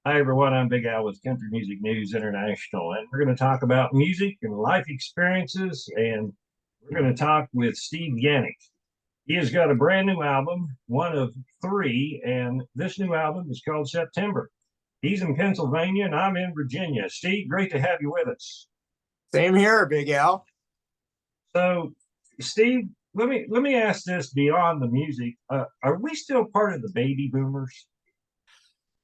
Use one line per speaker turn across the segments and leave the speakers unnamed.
Hi, everyone. I'm Big Al with Country Music News International, and we're going to talk about music and life experiences. And we're going to talk with Steve Yanek. He has got a brand new album, one of three, and this new album is called September. He's in Pennsylvania, and I'm in Virginia. Steve, great to have you with us.
Same here, Big Al.
So, Steve, let me ask this beyond the music. Are we still part of the baby boomers?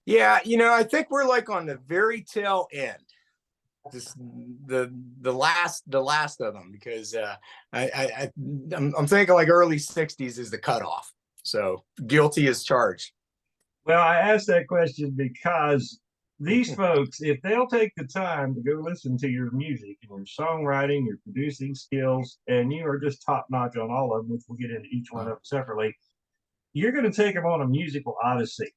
Yeah, I think we're like on the very tail end. Just the last of them, because I'm thinking like early 60s is the cutoff. So guilty as charged.
Well, I asked that question because these folks, if they'll take the time to go listen to your music and your songwriting, your producing skills, and you are just top notch on all of them, which we'll get into each one of them separately, you're going to take them on a musical odyssey.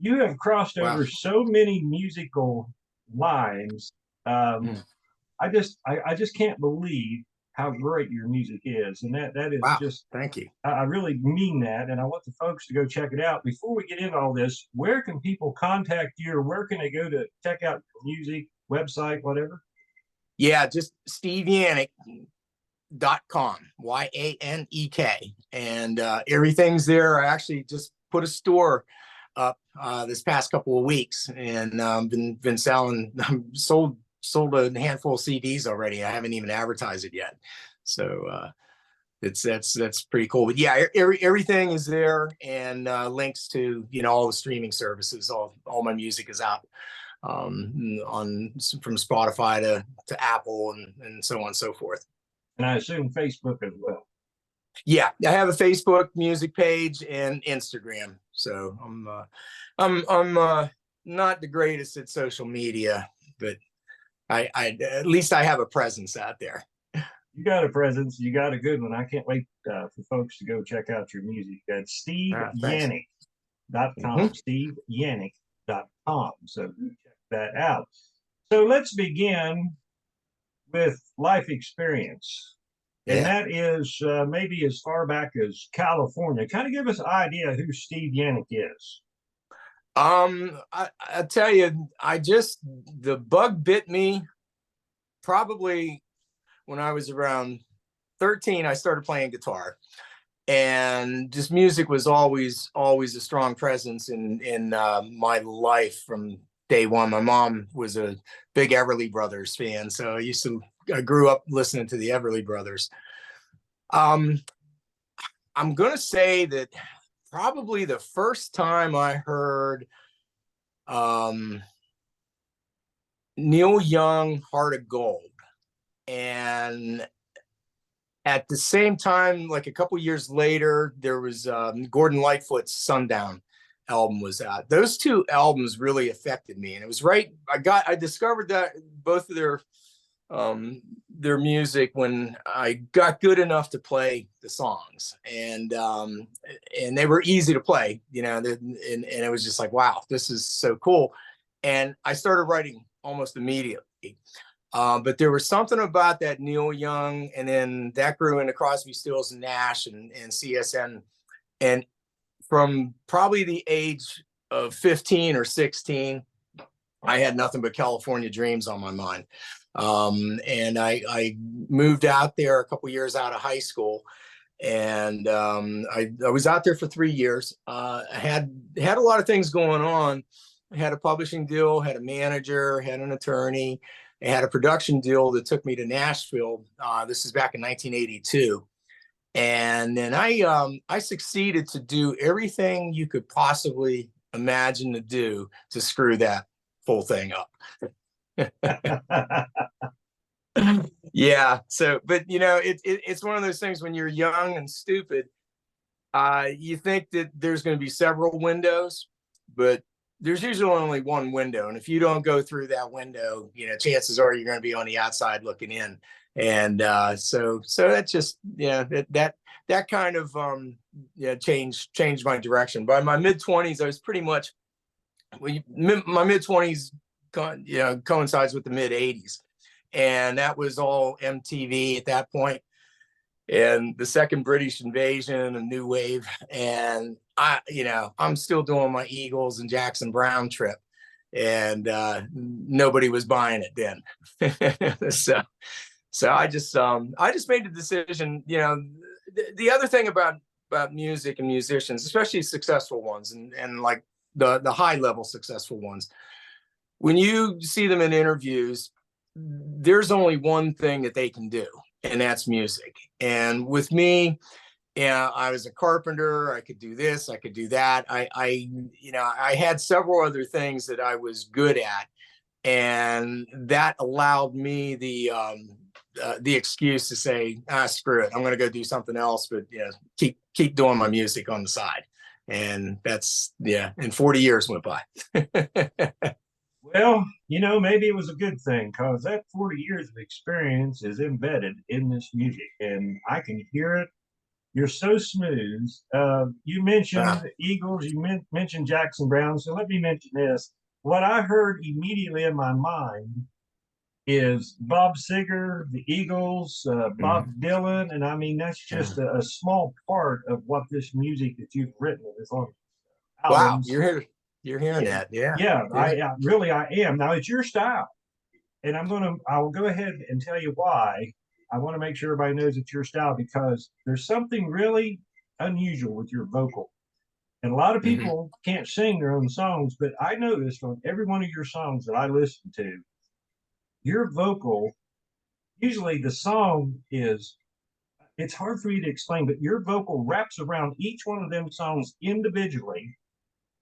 You have crossed
Wow.
over so many musical lines.
Mm.
I just can't believe how great your music is, and that is
Wow.
just.
Thank you.
I really mean that, and I want the folks to go check it out. Before we get into all this, where can people contact you, or where can they go to check out your music, website, whatever?
Yeah, just steveyanek.com, YANEK, and everything's there. I actually just put a store up this past couple of weeks, and been selling sold a handful of CDs already. I haven't even advertised it yet, so that's pretty cool. But yeah, everything is there, and links to all the streaming services. All my music is out on from Spotify to Apple and so on and so forth.
And I assume Facebook as well.
Yeah, I have a Facebook music page and Instagram. So I'm not the greatest at social media, but I at least I have a presence out there.
You got a presence. You got a good one. I can't wait for folks to go check out your music. That's SteveYanek.com. SteveYanek.com. So check that out. So let's begin with life experience. And that is maybe as far back as California. Kind of give us an idea who Steve Yanek is.
I tell you, the bug bit me probably when I was around 13. I started playing guitar, and just music was always a strong presence in my life from day one. My mom was a big Everly Brothers fan, so I grew up listening to the Everly Brothers. I'm gonna say that probably the first time I heard Neil Young, Heart of Gold, and at the same time, like a couple years later, there was Gordon Lightfoot's Sundown album was out. Those two albums really affected me, and it was right. I discovered that both of their music when I got good enough to play the songs, and they were easy to play, and it was just like, wow, this is so cool. And I started writing almost immediately. But there was something about that Neil Young, and then that grew into Crosby, Stills and Nash and CSN. And from probably the age of 15 or 16, I had nothing but California Dreams on my mind. And I moved out there a couple years out of high school, and I was out there for 3 years. I had a lot of things going on. I had a publishing deal, had a manager, had an attorney. I had a production deal that took me to Nashville. This is back in 1982. And then I succeeded to do everything you could possibly imagine to do to screw that whole thing up. Yeah. So, but it's one of those things when you're young and stupid, you think that there's going to be several windows, but there's usually only one window. And if you don't go through that window, chances are you're going to be on the outside looking in. And so that's just, that kind of changed my direction. By my mid-20s, I was pretty much, my mid-20s coincides with the mid-80s. And that was all MTV at that point, and the second British invasion and new wave. And I'm still doing my Eagles and Jackson Browne trip. and nobody was buying it then. So I just made the decision. You know, the other thing about music and musicians, especially successful ones, and like the high level successful ones, when you see them in interviews, there's only one thing that they can do, and that's music. And with me, yeah, I was a carpenter. I could do this, I could do that. I had several other things that I was good at, and that allowed me the excuse to say, screw it, I'm going to go do something else, but keep doing my music on the side. And that's, and 40 years went by.
Well, maybe it was a good thing because that 40 years of experience is embedded in this music and I can hear it. You're so smooth. You mentioned Eagles, you mentioned Jackson Brown. So let me mention this. What I heard immediately in my mind is Bob Seger, the Eagles, Bob Dylan. And I mean, that's just a small part of what this music that you've written is on albums.
Wow, you're hearing that.
Yeah, I really am. Now it's your style. And I will go ahead and tell you why. I want to make sure everybody knows it's your style because there's something really unusual with your vocal. And a lot of people can't sing their own songs, but I noticed on every one of your songs that I listen to, your vocal, usually the song it's hard for you to explain, but your vocal wraps around each one of them songs individually.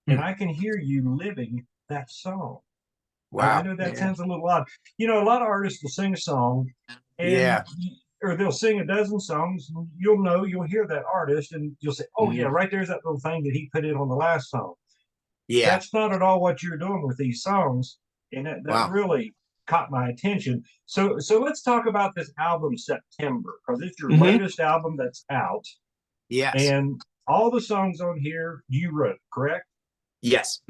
And I can hear you living that song.
Wow.
I know that sounds a little odd. A lot of artists will sing a song and or they'll sing a dozen songs and you'll hear that artist and you'll say, oh yeah, right there's that little thing that he put in on the last song. Yeah. That's not at all what you're doing with these songs. And that really caught my attention. So let's talk about this album September, because it's your latest album that's out.
Yes.
And all the songs on here you wrote, correct?
Yes.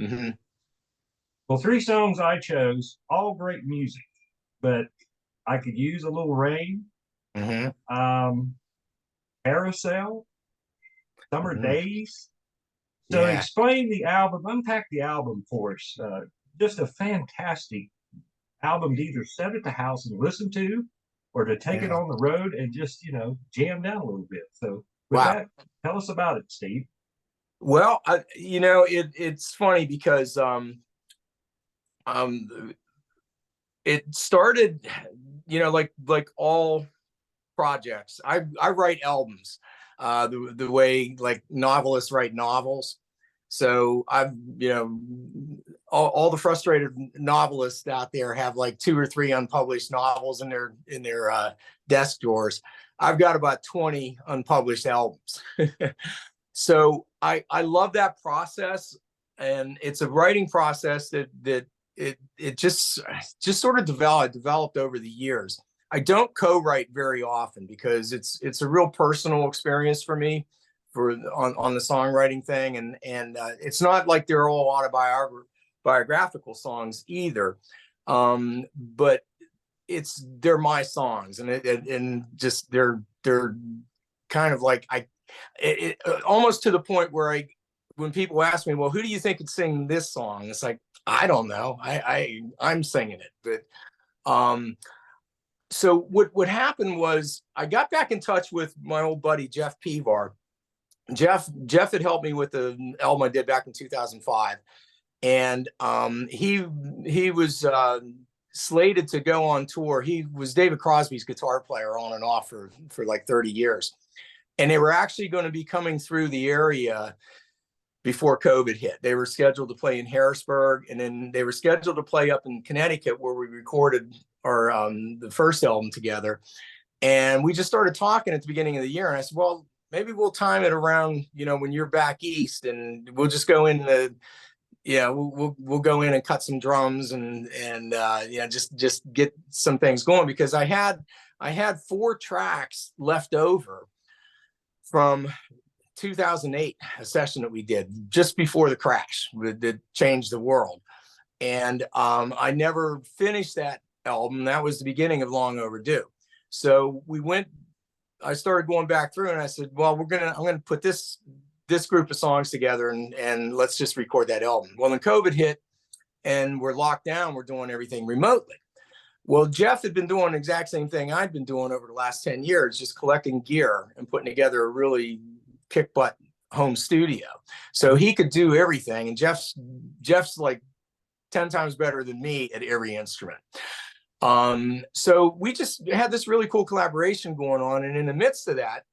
Well, 3 songs I chose, all great music, but I could use a little rain, Carousel, Summer Days. So explain the album, unpack the album for us. Just a fantastic album to either set at the house and listen to, or to take it on the road and just, jam down a little bit. So with that, tell us about it, Steve.
Well, it's funny because it started, like all projects. I write albums, the way like novelists write novels. So I've, all the frustrated novelists out there have like 2 or 3 unpublished novels in their desk drawers. I've got about 20 unpublished albums. So I love that process, and it's a writing process that it just sort of developed over the years. I don't co-write very often because it's a real personal experience for me on the songwriting thing, and it's not like they're all autobiographical songs either, but they're my songs, and just they're kind of like almost to the point where when people ask me, well, who do you think could sing this song? It's like, I don't know. I'm singing it. But so what happened was I got back in touch with my old buddy Jeff Pevar. Jeff had helped me with the album I did back in 2005, and he was slated to go on tour. He was David Crosby's guitar player on and off for like 30 years. And they were actually going to be coming through the area before COVID hit. They were scheduled to play in Harrisburg, and then they were scheduled to play up in Connecticut, where we recorded our the first album together. And we just started talking at the beginning of the year. And I said, well, maybe we'll time it around, when you're back east, and we'll just go in we'll go in and cut some drums and just get some things going, because I had 4 tracks left over from 2008, a session that we did just before the crash that changed the world. And I never finished that album. That was the beginning of Long Overdue. So I started going back through, and I said, well, I'm going to put this group of songs together and let's just record that album. Well, then COVID hit, and we're locked down. We're doing everything remotely. Well, Jeff had been doing the exact same thing I'd been doing over the last 10 years, just collecting gear and putting together a really kick butt home studio. So he could do everything. And Jeff's like 10 times better than me at every instrument. So we just had this really cool collaboration going on. And in the midst of that,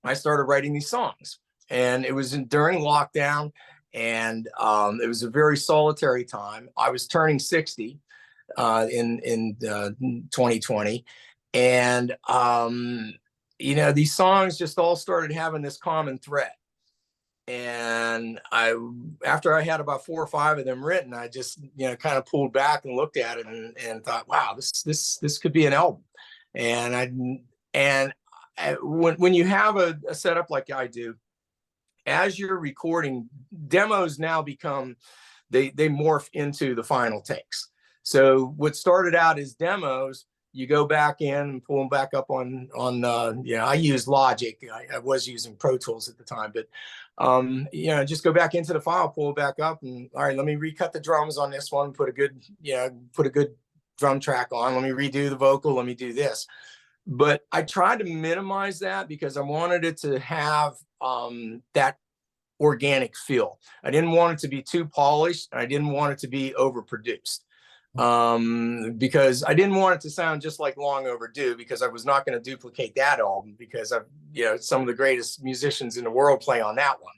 I started writing these songs, and it was during lockdown, and it was a very solitary time. I was turning 60 in 2020, and you know, these songs just all started having this common thread. And after I had about 4 or 5 of them written, I just, you know, kind of pulled back and looked at it and thought, wow, this could be an album. And when you have a setup like I do, as you're recording, demos now become, they morph into the final takes. So what started out as demos, you go back in and pull them back up on you know, I use Logic. I was using Pro Tools at the time, but you know, just go back into the file, pull it back up, and all right, let me recut the drums on this one, put a good drum track on, let me redo the vocal, let me do this. But I tried to minimize that because I wanted it to have that organic feel. I didn't want it to be too polished. I didn't want it to be overproduced. Because I didn't want it to sound just like Long Overdue, because I was not going to duplicate that album, because I've, you know, some of the greatest musicians in the world play on that one.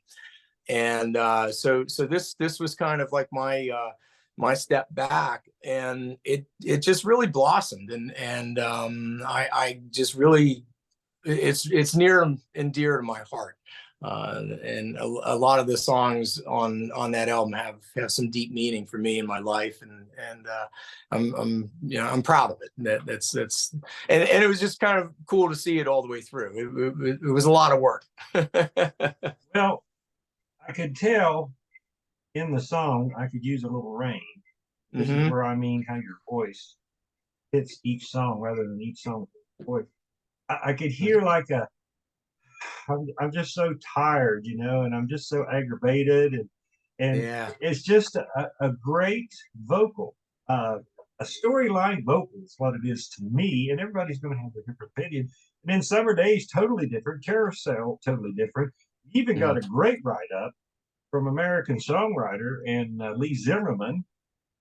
And so this was kind of like my step back, and it just really blossomed, and I just really, it's near and dear to my heart. And a lot of the songs on that album have some deep meaning for me in my life, and I'm you know, I'm proud of it. That's and it was just kind of cool to see it all the way through. It was a lot of work.
Well, I could tell in the song I could use a little rain. This is where I mean how your voice hits each song rather than each song voice. I could hear like I'm just so tired, you know, and I'm just so aggravated, and
Yeah.
it's just a great vocal, a storyline vocal is what it is to me, and everybody's going to have a different opinion. And then Summer Days, totally different. Carousel, totally different. You even got a great write up from American songwriter and Lee Zimmerman.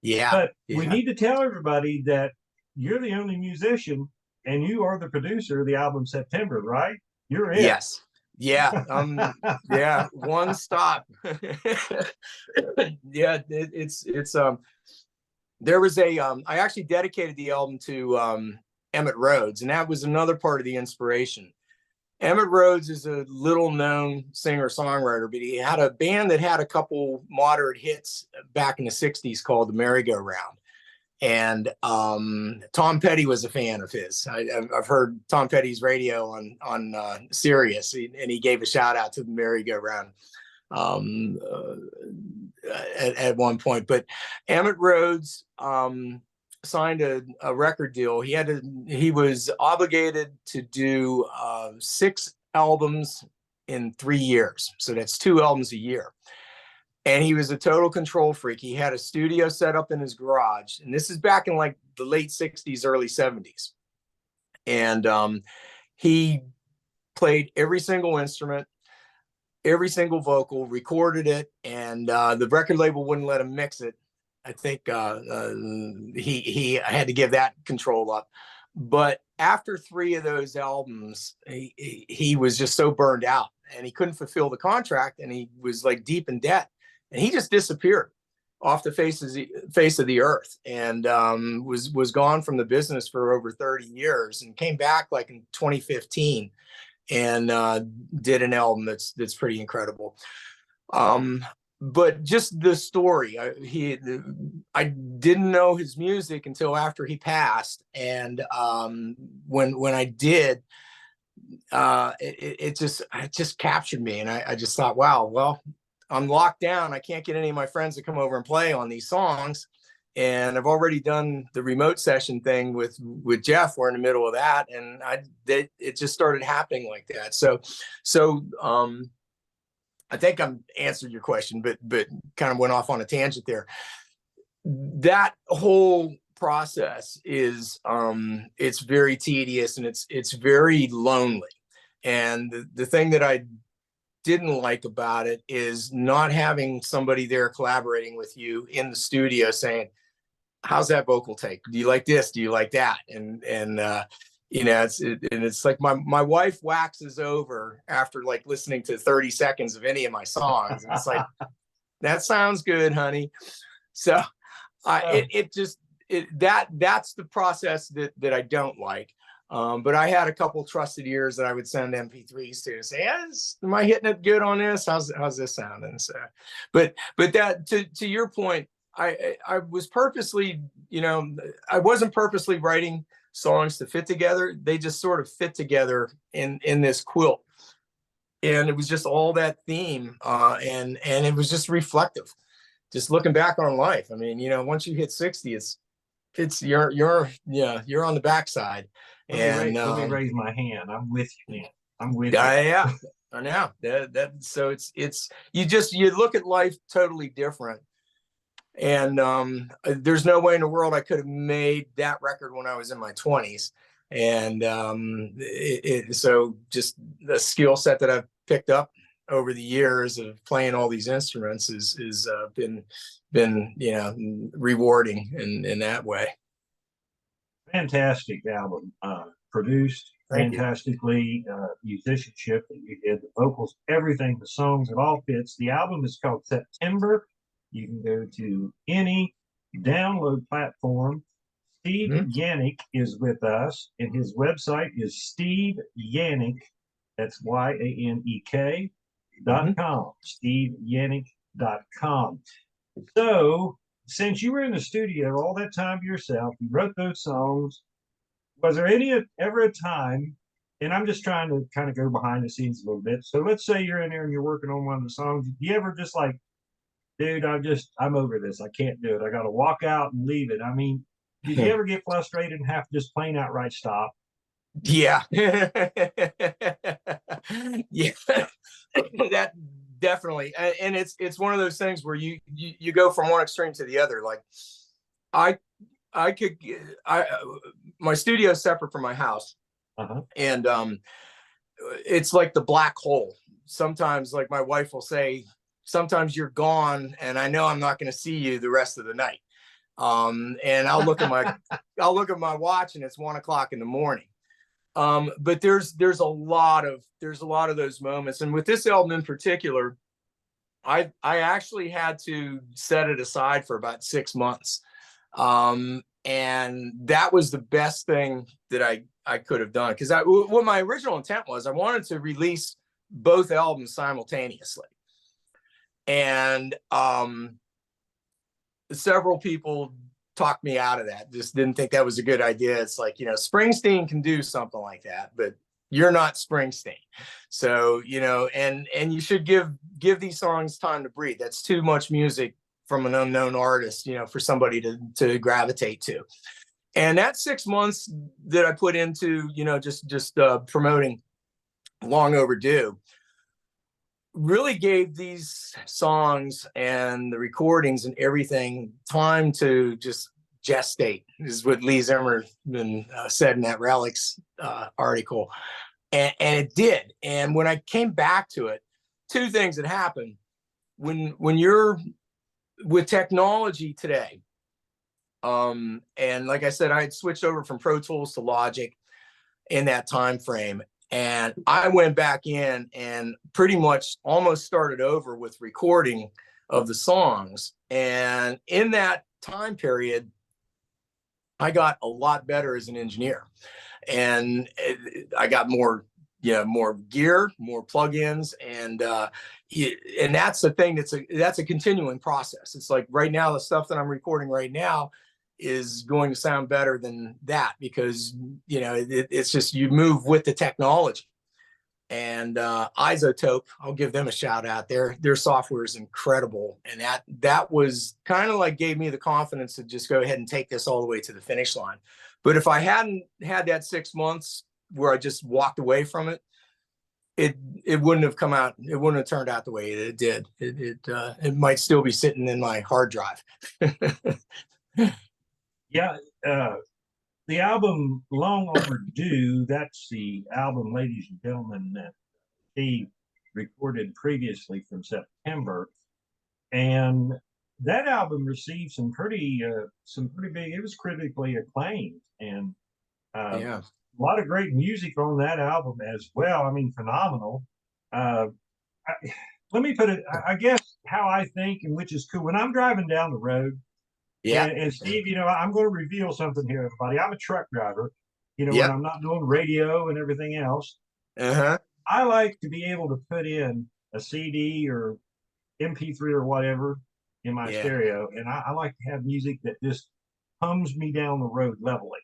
Yeah.
But we need to tell everybody that you're the only musician and you are the producer of the album September, right? You're it.
Yes. Yeah. Yeah. One stop. Yeah. It's there was I actually dedicated the album to Emmett Rhodes, and that was another part of the inspiration. Emmett Rhodes is a little known singer songwriter, but he had a band that had a couple moderate hits back in the 60s called the Merry-Go-Round. And Tom Petty was a fan of his. I've heard Tom Petty's radio on Sirius, and he gave a shout out to the Merry-Go-Round at one point. But Emmett Rhodes signed a record deal. He was obligated to do 6 albums in 3 years. So that's 2 albums a year. And he was a total control freak. He had a studio set up in his garage. And this is back in like the late 60s, early 70s. And he played every single instrument, every single vocal, recorded it. And the record label wouldn't let him mix it. I think he had to give that control up. But after 3 of those albums, he was just so burned out, and he couldn't fulfill the contract, and he was like deep in debt. And he just disappeared off the face of the earth, and was gone from the business for over 30 years, and came back like in 2015 and did an album that's pretty incredible. But just the story, I didn't know his music until after he passed, and when I did, it just captured me, and I just thought, wow, well, I'm locked down. I can't get any of my friends to come over and play on these songs. And I've already done the remote session thing with Jeff. We're in the middle of that. And it just started happening like that. So I think I'm answered your question, but kind of went off on a tangent there. that whole process is it's very tedious, and it's very lonely. And the thing that I didn't like about it is not having somebody there collaborating with you in the studio saying, how's that vocal take? Do you like this? Do you like that? And you know, it's like my wife waxes over after like listening to 30 seconds of any of my songs, and it's like, that sounds good, honey. So that's the process that I don't like. But I had a couple trusted ears that I would send MP3s to say, yes, am I hitting it good on this? How's this sounding? So, but that to your point, I was purposely, you know, I wasn't purposely writing songs to fit together. They just sort of fit together in this quilt. And it was just all that theme, and it was just reflective. Just looking back on life. I mean, you know, once you hit 60, it's you're on the backside.
Let me raise my hand. I'm with you, man. I'm with you.
Yeah, I know that. So it's you look at life totally different. And there's no way in the world I could have made that record when I was in my 20s. And so just the skill set that I've picked up over the years of playing all these instruments is been you know, rewarding in that way.
Fantastic album, produced fantastically, musicianship that you did, the vocals, everything, the songs, it all fits. The album is called September. You can go to any download platform. Steve Yanek is with us, and his website is Steve Yanek. That's YANEK.com. SteveYanek.com. So, since you were in the studio all that time yourself, you wrote those songs. Was there ever a time, and I'm just trying to kind of go behind the scenes a little bit. So let's say you're in there and you're working on one of the songs. Do you ever just like, dude, I'm over this. I can't do it. I got to walk out and leave it. I mean, did you ever get frustrated and have to just plain outright stop?
Yeah. Yeah. That definitely. And it's one of those things where you go from one extreme to the other. Like my studio is separate from my house. And it's like the black hole. Sometimes, like, my wife will say, sometimes you're gone and I know I'm not going to see you the rest of the night. And I'll look at my watch and it's 1 o'clock in the morning. But there's a lot of those moments. And with this album in particular, I actually had to set it aside for about 6 months. And that was the best thing that I could have done. Because what my original intent was, I wanted to release both albums simultaneously. And several people talked me out of that. Just didn't think that was a good idea. It's like, you know, Springsteen can do something like that, but you're not Springsteen. So, you know, and you should give these songs time to breathe. That's too much music from an unknown artist, you know, for somebody to gravitate to. And that 6 months that I put into, you know, just promoting Long Overdue really gave these songs and the recordings and everything time to just gestate. This is what Lee Zimmerman said in that Relics article. And it did. And when I came back to it, two things that happened. When you're with technology today, and like I said, I had switched over from Pro Tools to Logic in that time frame. And I went back in and pretty much almost started over with recording of the songs. And in that time period, I got a lot better as an engineer. And I got more gear, more plugins, and that's the thing. That's a continuing process. It's like right now, the stuff that I'm recording right now is going to sound better than that, because, you know, it's just, you move with the technology. And Isotope, I'll give them a shout out. Their software is incredible. And that was kind of like gave me the confidence to just go ahead and take this all the way to the finish line. But if I hadn't had that 6 months where I just walked away from it, it wouldn't have come out. It wouldn't have turned out the way it did. It might still be sitting in my hard drive.
Yeah, the album Long Overdue, that's the album, ladies and gentlemen, that he recorded previously from September. And that album received some pretty big, it was critically acclaimed. And
Yeah.
a lot of great music on that album as well. I mean, phenomenal. Uh, I, Let me put it, I guess, how I think, and which is cool. When I'm driving down the road,
Yeah.
and Steve, I'm going to reveal something here, everybody. I'm a truck driver, when
Yep.
I'm not doing radio and everything else.
Uh-huh.
I like to be able to put in a CD or MP3 or whatever in my
Yeah.
stereo, and I like to have music that just hums me down the road levelly.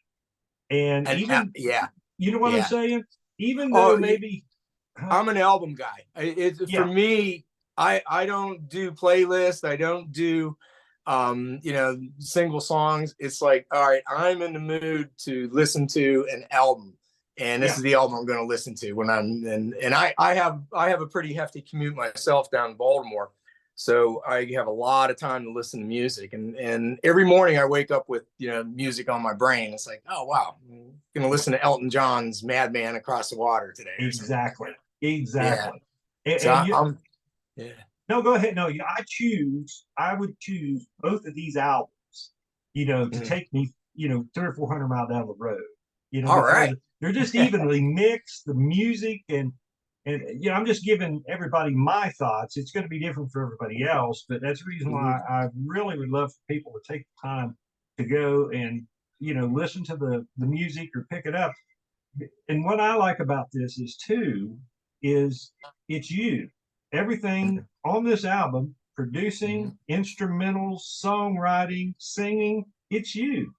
And
And
even,
yeah.
you know what I'm
Yeah.
saying? Even though
Oh,
maybe,
I'm an album guy. For
yeah,
me, I don't do playlists. I don't do single songs. It's like, all right, I'm in the mood to listen to an album, and this
yeah,
is the album I'm going to listen to when and I have a pretty hefty commute myself down in Baltimore, so I have a lot of time to listen to music, and every morning I wake up with music on my brain. It's like, oh wow, I'm going to listen to Elton John's Madman Across the Water today or something.
exactly,
Yeah.
exactly. And,
So
and you,
yeah.
no, go ahead. No, I would choose both of these albums, to
Mhm.
take me, 300 or 400 miles down the road,
All
because
right.
they're just evenly mixed, the music, and I'm just giving everybody my thoughts. It's going to be different for everybody else, but that's the reason
Mhm.
why I really would love for people to take the time to go and, listen to the music or pick it up. And what I like about this is it's you. Everything
Mhm.
on this album, producing,
Mhm.
instrumentals, songwriting, singing, it's you.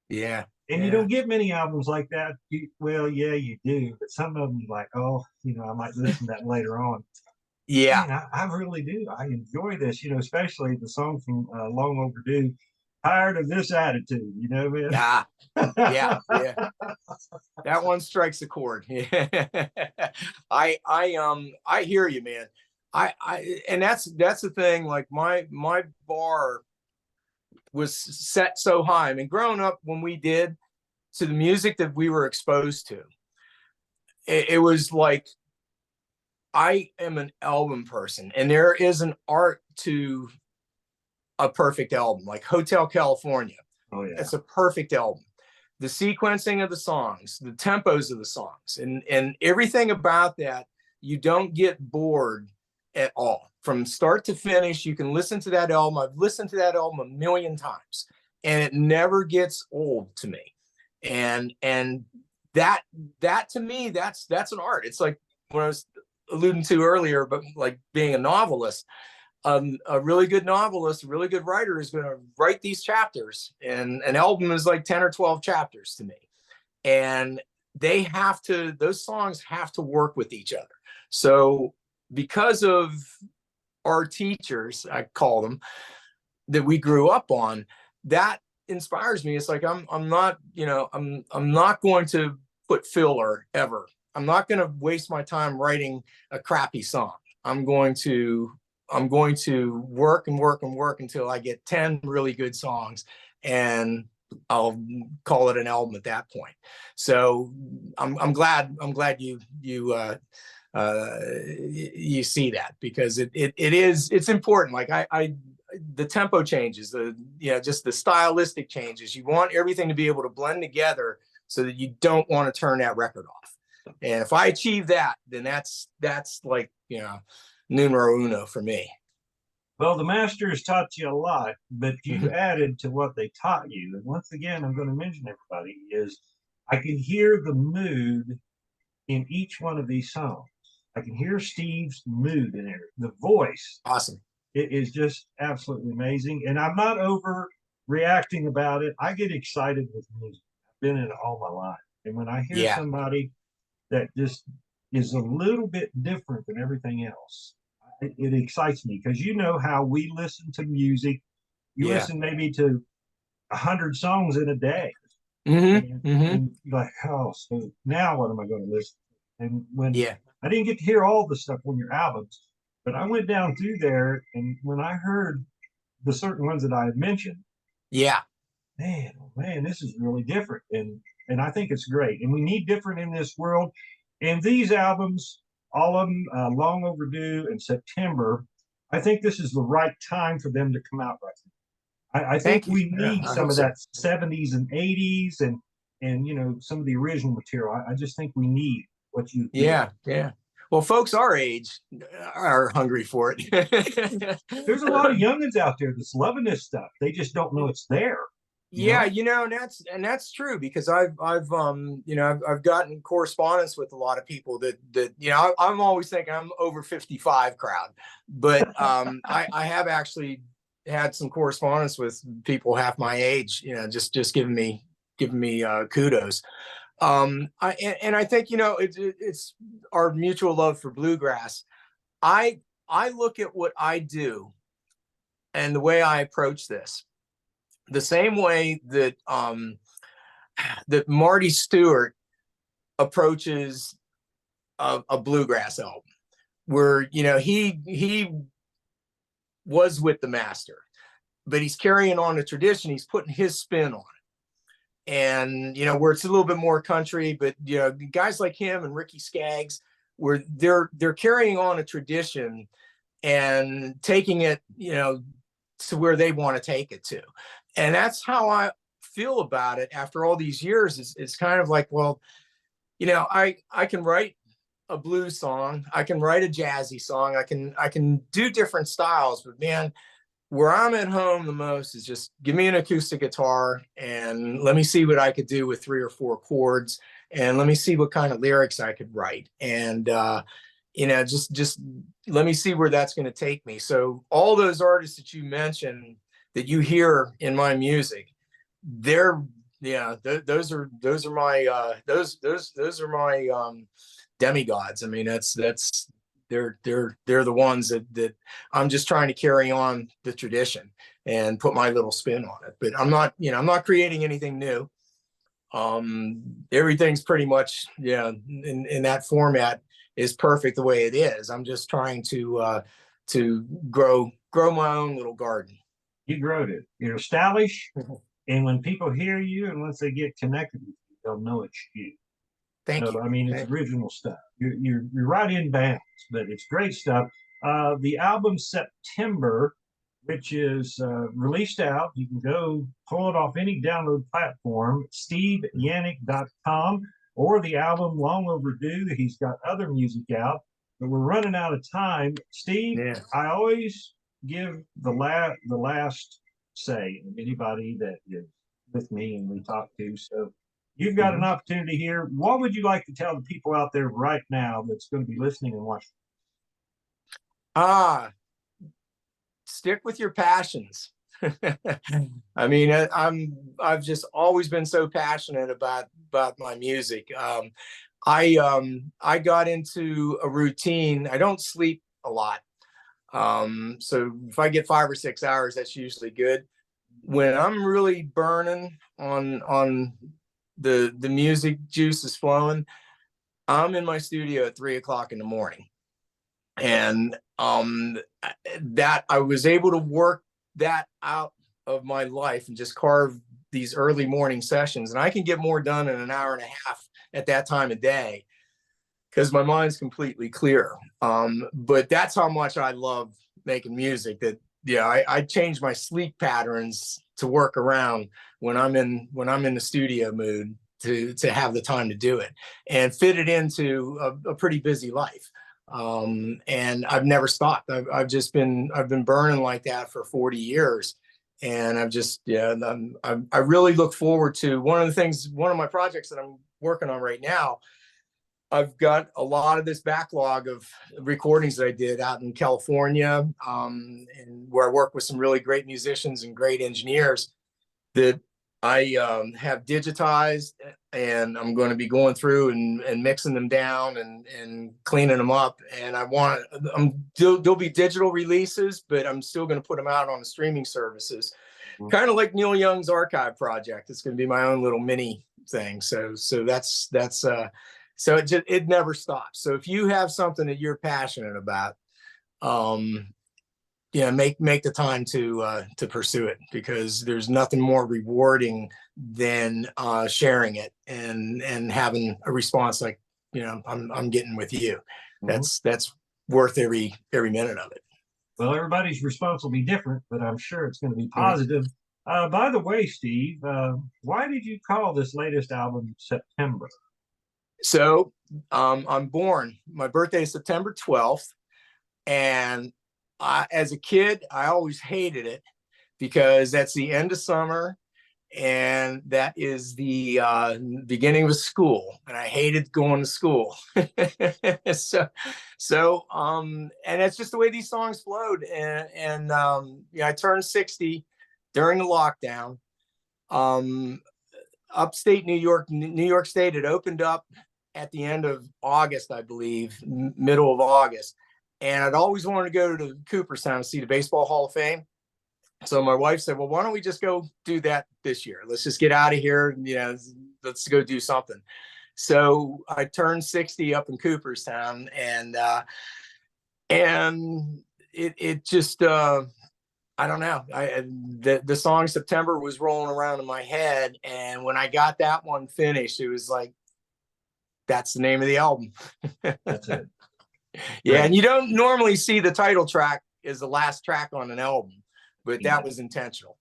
Yeah.
And you
Yeah.
don't get many albums like that. Well, yeah, you do, but some of them you're like, oh, I might listen to that later on.
Yeah.
Man, I really do. I enjoy this, especially the song from Long Overdue. Tired of this attitude, man.
Yeah. Yeah. Yeah. That one strikes a chord. Yeah. I hear you, man. And that's the thing. Like my bar was set so high. I mean, growing up when we did to the music that we were exposed to, it was like I am an album person, and there is an art to a perfect album, like Hotel California.
Oh yeah.
It's a perfect album. The sequencing of the songs, the tempos of the songs, and everything about that, you don't get bored at all. From start to finish, you can listen to that album. I've listened to that album a million times, and it never gets old to me. And that to me, that's an art. It's like when I was alluding to earlier, but like being a novelist, a really good novelist, a really good writer is going to write these chapters, and an album is like 10 or 12 chapters to me. And those songs have to work with each other. So because of our teachers, I call them, that we grew up on, that inspires me. It's like, I'm not, I'm not going to put filler ever. I'm not going to waste my time writing a crappy song. I'm going to work and work and work until I get 10 really good songs, and I'll call it an album at that point. So I'm glad you see that, because it's important. Like the tempo changes, just the stylistic changes. You want everything to be able to blend together so that you don't want to turn that record off. And if I achieve that, then that's like, numero uno for me.
Well, the masters taught you a lot, but you added to what they taught you. And once again, I'm going to mention everybody is I can hear the mood in each one of these songs. I can hear Steve's mood in there. The voice,
Awesome.
it is just absolutely amazing. And I'm not overreacting about it. I get excited with music. I've been in it all my life. And when I hear
Yeah.
somebody that just is a little bit different than everything else, it excites me, because how we listen to music. You
Yeah.
listen maybe to 100 songs in a day,
Mm-hmm.
and,
Mm-hmm.
and you're like, oh, so now what am I going to listen to? And when
Yeah.
I didn't get to hear all the stuff on your albums, but I went down through there, and when I heard the certain ones that I had mentioned,
Yeah.
man, oh man, this is really different, and I think it's great, and we need different in this world. And these albums, all of them, Long Overdue and September, I think this is the right time for them to come out right now. I think
Thank you.
we
Yeah,
need
I
some
hope
of
so.
that 70s and 80s and you know some of the original material. I just think we need what you did.
Yeah, yeah. Well, folks our age are hungry for it.
There's a lot of youngins out there that's loving this stuff. They just don't know it's there. You
Yeah,
know?
you know, and that's true because I've gotten correspondence with a lot of people that I'm always thinking I'm over 55 crowd, but I have actually had some correspondence with people half my age, just giving me kudos. And I think it's our mutual love for bluegrass. I look at what I do and the way I approach this the same way that Marty Stewart approaches a bluegrass album, where he was with the master, but he's carrying on a tradition. He's putting his spin on it, and where it's a little bit more country, but guys like him and Ricky Skaggs, where they're carrying on a tradition and taking it to where they want to take it to. And that's how I feel about it after all these years. It's kind of like, well, I can write a blues song, I can write a jazzy song, I can do different styles, but man, where I'm at home the most is just give me an acoustic guitar and let me see what I could do with 3 or 4 chords, and let me see what kind of lyrics I could write. And just let me see where that's going to take me. So all those artists that you mentioned that you hear in my music, they're those are my demigods. I mean, they're the ones that I'm just trying to carry on the tradition and put my little spin on it. But I'm not creating anything new. Everything's pretty much in that format is perfect the way it is. I'm just trying to grow my own little garden.
You growed it. You're stylish, and when people hear you, and once they get connected with you, they'll know it's you.
Thank
So
you.
I mean, it's original stuff. You're right in bounds, but it's great stuff. The album September, which is released out, you can go pull it off any download platform, steveyanek.com, or the album Long Overdue. He's got other music out, but we're running out of time. Steve,
Yeah.
I always give the last say of anybody that is with me and we talk to. So you've got an opportunity here. What would you like to tell the people out there right now that's going to be listening and watching?
Stick with your passions. I mean, I've just always been so passionate about my music. I got into a routine. I don't sleep a lot. So if I get 5 or 6 hours, that's usually good. When I'm really burning on the music juice is flowing, I'm in my studio at 3 o'clock in the morning. And that I was able to work that out of my life and just carve these early morning sessions. And I can get more done in an hour and a half at that time of day because my mind's completely clear. But that's how much I love making music, that I change my sleep patterns to work around when I'm in the studio mood to have the time to do it and fit it into a pretty busy life. And I've never stopped. I've been burning like that for 40 years. And I really look forward to one of my projects that I'm working on right now. I've got a lot of this backlog of recordings that I did out in California, and where I work with some really great musicians and great engineers that I have digitized, and I'm going to be going through and mixing them down and cleaning them up. And there'll be digital releases, but I'm still going to put them out on the streaming services, kind of like Neil Young's archive project. It's going to be my own little mini thing. So that's So it never stops. So if you have something that you're passionate about, make the time to pursue it, because there's nothing more rewarding than sharing it and having a response like, I'm getting with you. That's worth every minute of it.
Well, everybody's response will be different, but I'm sure it's going to be positive. By the way, Steve, why did you call this latest album September?
So I'm born, my birthday is September 12th. And as a kid, I always hated it because that's the end of summer and that is the beginning of school, and I hated going to school. And that's just the way these songs flowed. And I turned 60 during the lockdown. Upstate New York State had opened up at the end of August, I believe, middle of August. And I'd always wanted to go to Cooperstown to see the Baseball Hall of Fame. So my wife said, well, why don't we just go do that this year? Let's just get out of here. Let's go do something. So I turned 60 up in Cooperstown, and it just, I don't know. The song September was rolling around in my head. And when I got that one finished, it was like, that's the name of the album.
That's it.
Yeah.
Right.
And you don't normally see the title track as the last track on an album, but that was intentional.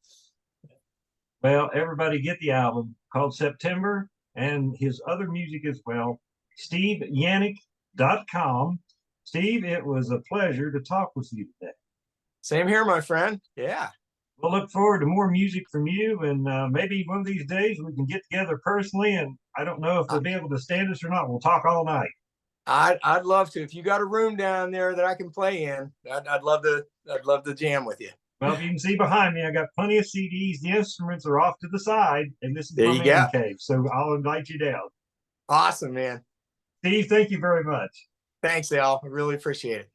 Well, everybody get the album called September, and his other music as well. SteveYanek.com. Steve, it was a pleasure to talk with you today.
Same here, my friend. Yeah.
We'll look forward to more music from you, and maybe one of these days we can get together personally. And I don't know if they'll be able to stand us or not. We'll talk all night.
I'd love to. If you got a room down there that I can play in, I'd love to jam with you.
Well, if you can see behind me, I got plenty of CDs. The instruments are off to the side, and this is
There
my
you
man
go.
cave. So I'll invite you down.
Awesome, man.
Steve, thank you very much.
Thanks, Al. I really appreciate it.